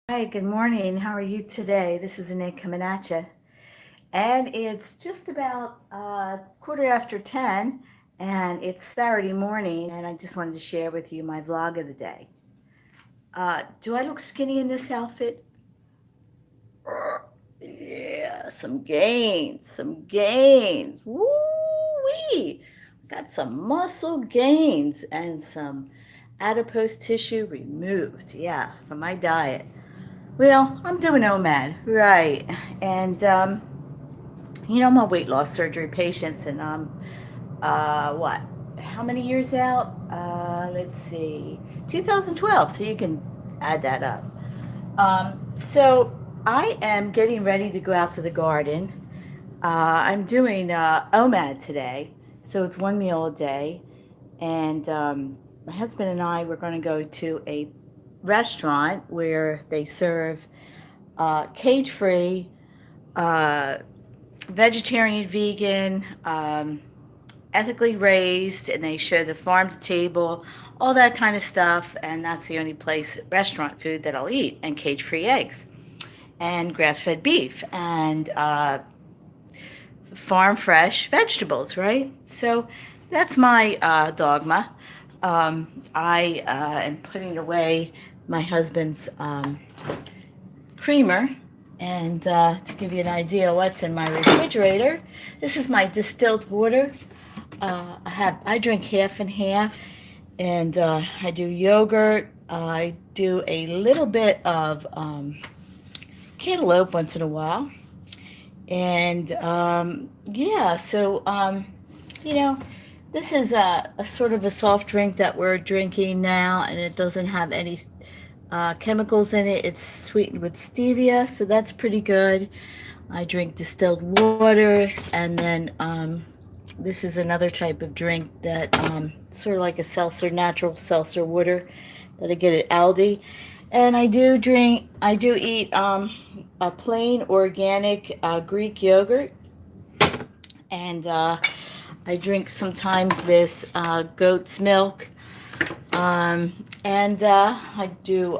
Hi, good morning. How are you today? This is Annette coming at you. And it's just about quarter after 10, and it's Saturday morning, and I just wanted to share with you my vlog of the day. Do I look skinny in this outfit? Yeah, some gains, some gains. Woo-wee! Got some muscle gains and some adipose tissue removed, yeah, from my diet. Well, I'm doing OMAD, right. And, I'm a weight loss surgery patient, and what? How many years out? Let's see, 2012, so you can add that up. So I am getting ready to go out to the garden. I'm doing OMAD today, so it's one meal a day. And my husband and I were going to go to a restaurant where they serve cage-free, uh, vegetarian, vegan, ethically raised, and they show the farm to table, all that kind of stuff. And that's the only place, restaurant food, that I'll eat, and cage-free eggs, and grass-fed beef, and farm fresh vegetables, right? So that's my dogma. I am putting away my husband's creamer. And to give you an idea what's in my refrigerator, this is my distilled water. I drink half and half, and I do yogurt. I do a little bit of cantaloupe once in a while, and yeah. So this is a sort of a soft drink that we're drinking now, and it doesn't have any chemicals in it. It's sweetened with stevia, so that's pretty good. I drink distilled water, and then this is another type of drink that sort of like a seltzer, natural seltzer water that I get at Aldi. And I do eat a plain organic Greek yogurt, and I drink sometimes this goat's milk. And I do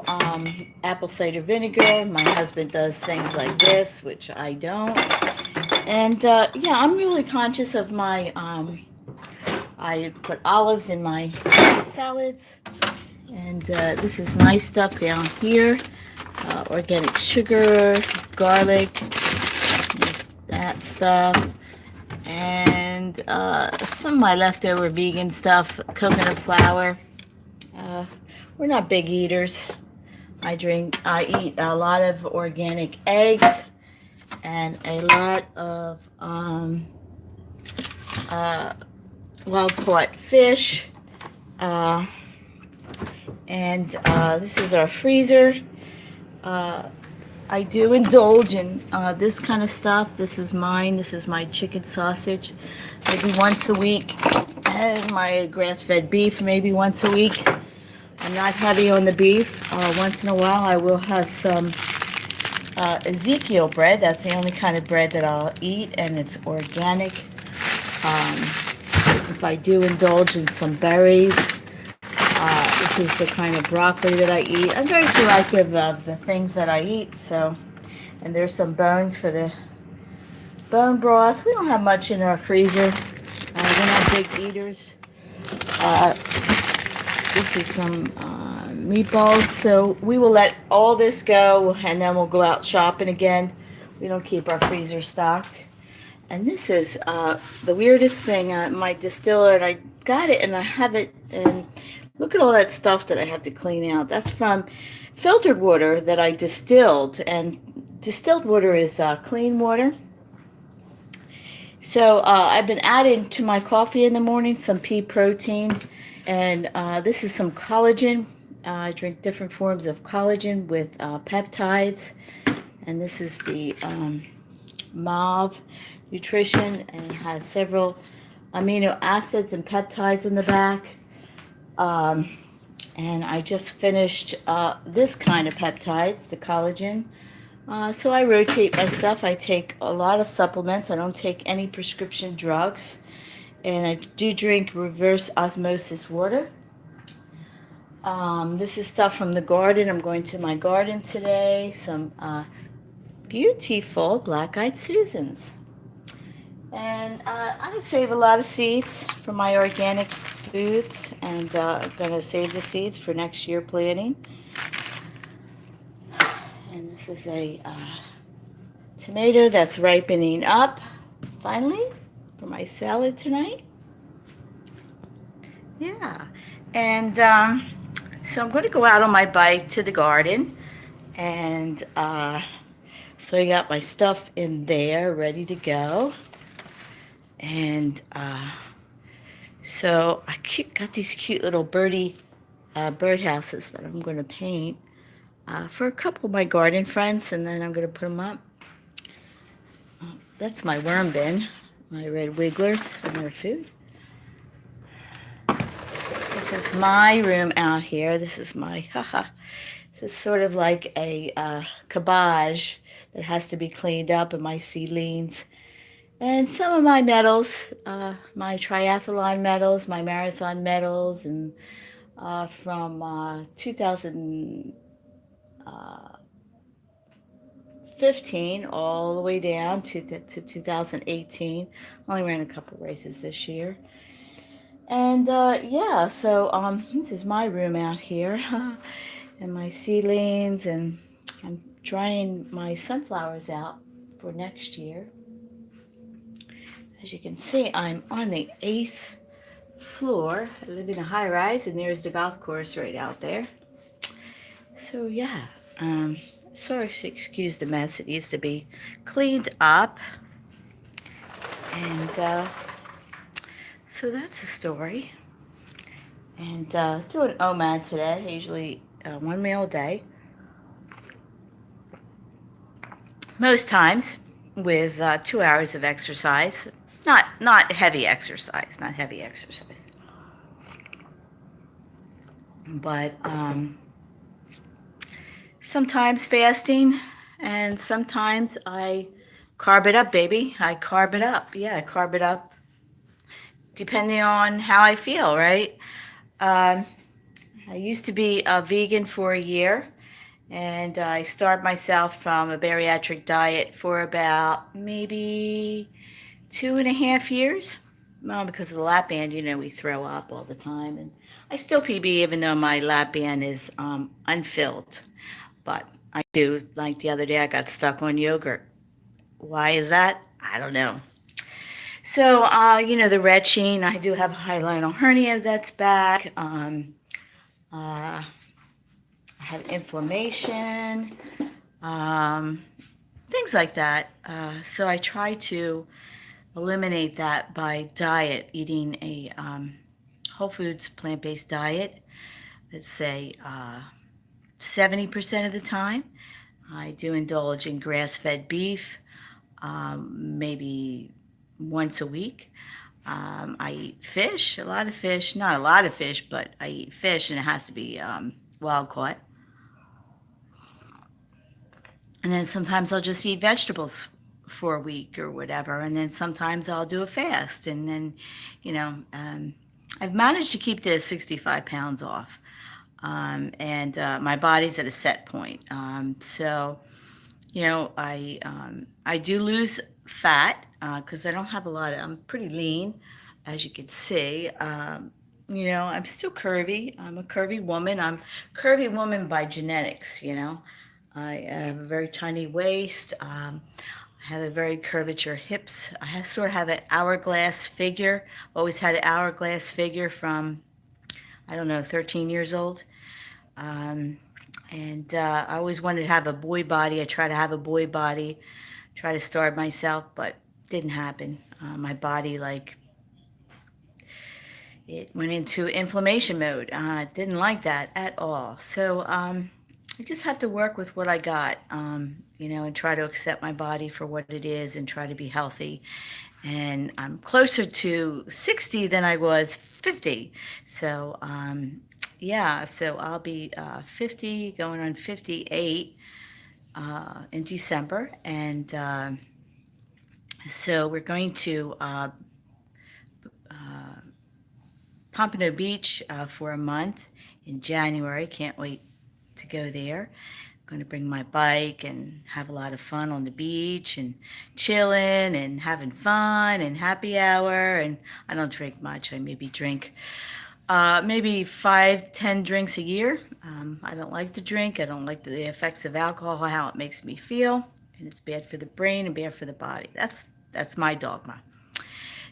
apple cider vinegar. My husband does things like this, which I don't. And yeah, I'm really conscious of my, I put olives in my salads. And this is my stuff down here. Organic sugar, garlic, that stuff. And some of my leftover vegan stuff, coconut flour. We're not big eaters. I eat a lot of organic eggs and a lot of wild-caught fish. And this is our freezer. I do indulge in this kind of stuff. This is mine. This is my chicken sausage, maybe once a week, and my grass-fed beef maybe once a week. I'm not heavy on the beef. Once in a while I will have some Ezekiel bread. That's the only kind of bread that I'll eat, and it's organic. If I do indulge in some berries, this is the kind of broccoli that I eat. I'm very selective of the things that I eat. So, and there's some bones for the bone broth. We don't have much in our freezer. We're not big eaters. This is some meatballs. So we will let all this go, and then we'll go out shopping again. We don't keep our freezer stocked. And this is the weirdest thing. My distiller, and I got it, and I have it, and look at all that stuff that I have to clean out. That's from filtered water that I distilled, and distilled water is clean water. So I've been adding to my coffee in the morning some pea protein, and this is some collagen. I drink different forms of collagen with peptides, and this is the Mauve Nutrition, and it has several amino acids and peptides in the back. And I just finished this kind of peptides, the collagen. So I rotate my stuff. I take a lot of supplements. I don't take any prescription drugs. And I do drink reverse osmosis water. This is stuff from the garden. I'm going to my garden today. Some beautiful black-eyed Susans. And I save a lot of seeds for my organic foods, and I'm going to save the seeds for next year planting. And this is a tomato that's ripening up finally for my salad tonight. Yeah. And so I'm going to go out on my bike to the garden. And so I got my stuff in there ready to go. And so I got these cute little birdhouses that I'm going to paint for a couple of my garden friends, and then I'm going to put them up. That's my worm bin, my red wigglers and their food. This is my room out here. This is my, this is sort of like a cabage that has to be cleaned up, and my seedlings. And some of my medals, my triathlon medals, my marathon medals, and from 2015 all the way down to 2018. Only ran a couple races this year. And yeah, so this is my room out here, and my seedlings, and I'm drying my sunflowers out for next year. As you can see, I'm on the 8th floor. I live in a high rise, and there's the golf course right out there. So yeah, sorry to excuse the mess. It needs to be cleaned up. And so that's the story. And doing OMAD today. I usually one meal a day. Most times with 2 hours of exercise. Not heavy exercise. Not heavy exercise. But sometimes fasting, and sometimes I carb it up, baby. I carb it up. Yeah, I carb it up depending on how I feel, right? Um, I used to be a vegan for a year, and I starved myself from a bariatric diet for about maybe 2.5 years. Well, because of the lap band, we throw up all the time. And I still PB even though my lap band is unfilled. But I do, like the other day, I got stuck on yogurt. Why is that? I don't know. So, the retching, I do have a hiatal hernia that's back. I have inflammation, um, things like that. So I try to eliminate that by diet, eating a whole foods plant-based diet. Let's say 70% of the time. I do indulge in grass-fed beef, maybe once a week. I eat fish, a lot of fish, not a lot of fish, but I eat fish, and it has to be wild caught. And then sometimes I'll just eat vegetables for a week or whatever. And then sometimes I'll do a fast. And then, I've managed to keep the 65 pounds off. And my body's at a set point. So, I do lose fat because I don't have a lot of, I'm pretty lean, as you can see. I'm still curvy. I'm a curvy woman. I'm a curvy woman by genetics. I have a very tiny waist. I have a very curvature hips. Sort of have an hourglass figure. Always had an hourglass figure from, I don't know, 13 years old. And I always wanted to have a boy body. I try to have a boy body, try to starve myself, but didn't happen. My body, it went into inflammation mode. Didn't like that at all. So I just have to work with what I got, and try to accept my body for what it is and try to be healthy. And I'm closer to 60 than I was 50. So, yeah, so I'll be 50, going on 58 in December. And so we're going to Pompano Beach for a month in January. Can't wait to go there. Going to bring my bike and have a lot of fun on the beach and chilling and having fun and happy hour. And I don't drink much. I maybe drink maybe 5, 10 drinks a year. I don't like to drink. I don't like the effects of alcohol, how it makes me feel, and it's bad for the brain and bad for the body. That's my dogma.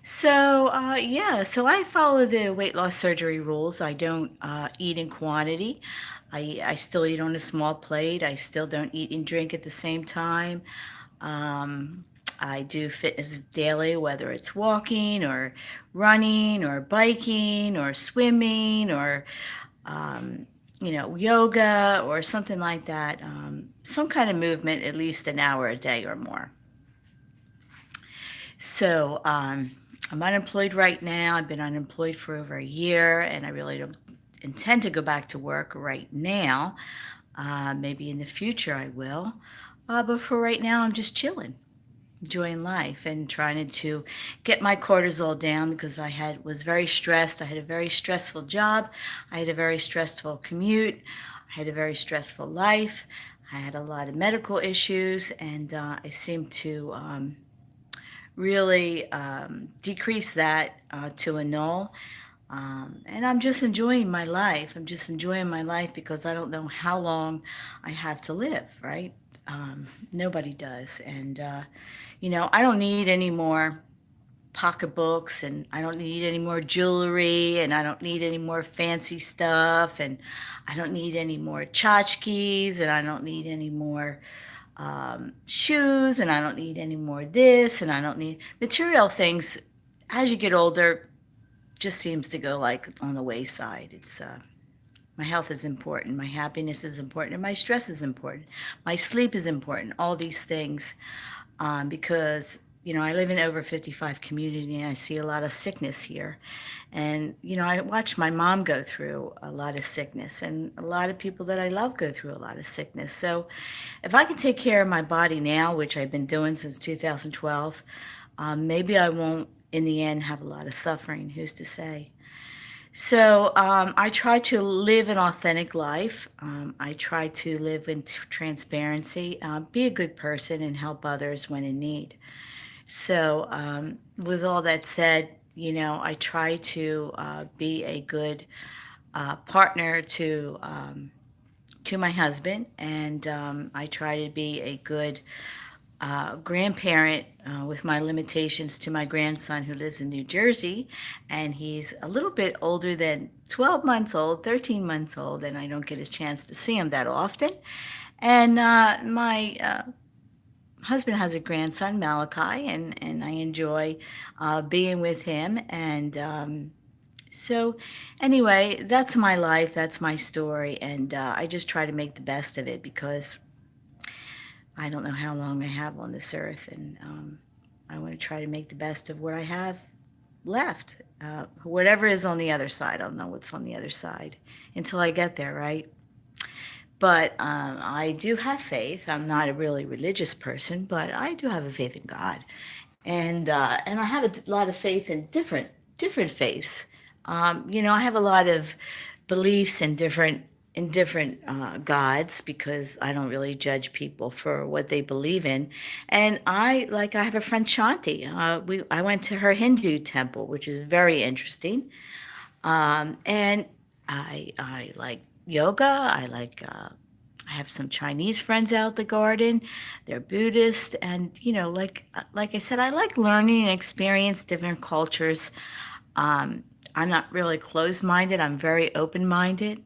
So yeah, so I follow the weight loss surgery rules. I don't eat in quantity. I still eat on a small plate. I still don't eat and drink at the same time. Um, I do fitness daily, whether it's walking or running or biking or swimming or yoga or something like that. Some kind of movement, at least an hour a day or more. So I'm unemployed right now. I've been unemployed for over a year, and I really don't intend to go back to work right now. Maybe in the future I will. But for right now, I'm just chilling, enjoying life, and trying to get my cortisol down because was very stressed. I had a very stressful job. I had a very stressful commute. I had a very stressful life. I had a lot of medical issues, and I seem to really decrease that to a null. And I'm just enjoying my life. I'm just enjoying my life because I don't know how long I have to live, right? Nobody does. And, I don't need any more pocketbooks, and I don't need any more jewelry, and I don't need any more fancy stuff, and I don't need any more tchotchkes, and I don't need any more shoes, and I don't need any more this, and I don't need material things. As you get older, just seems to go like on the wayside. It's My health is important, my happiness is important, and my stress is important. My sleep is important. All these things, because I live in over 55 community, and I see a lot of sickness here. And I watched my mom go through a lot of sickness, and a lot of people that I love go through a lot of sickness. So if I can take care of my body now, which I've been doing since 2012, maybe I won't in the end have a lot of suffering. Who's to say? So I try to live an authentic life. I try to live in transparency, be a good person, and help others when in need. So, with all that said, I try to be a good partner to my husband, and I try to be a good grandparent with my limitations to my grandson who lives in New Jersey, and he's a little bit older than 12 months old, 13 months old, and I don't get a chance to see him that often. And my husband has a grandson, Malachi, and I enjoy being with him. And so, anyway, that's my life, that's my story, and I just try to make the best of it because I don't know how long I have on this earth, and I want to try to make the best of what I have left. Whatever is on the other side, I don't know what's on the other side until I get there, right? But I do have faith. I'm not a really religious person, but I do have a faith in God, and I have a lot of faith in different faiths. I have a lot of beliefs in different gods because I don't really judge people for what they believe in. And I have a friend Shanti. I went to her Hindu temple, which is very interesting. And I like yoga. I have some Chinese friends out in the garden. They're Buddhist, and like I said, I like learning and experience different cultures. I'm not really closed-minded. I'm very open-minded,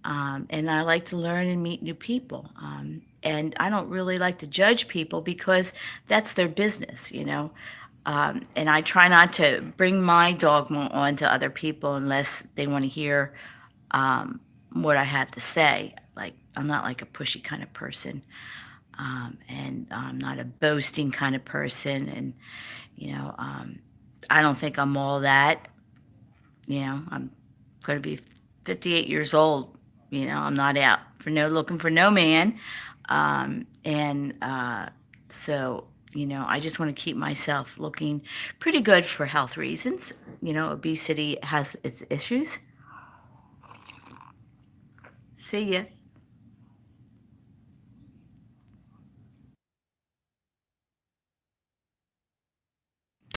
and I like to learn and meet new people. And I don't really like to judge people because that's their business. And I try not to bring my dogma onto other people unless they want to hear what I have to say. Like, I'm not like a pushy kind of person, and I'm not a boasting kind of person. And I don't think I'm all that. I'm going to be 58 years old. I'm not out for looking for no man. And so, I just want to keep myself looking pretty good for health reasons. Obesity has its issues. See ya.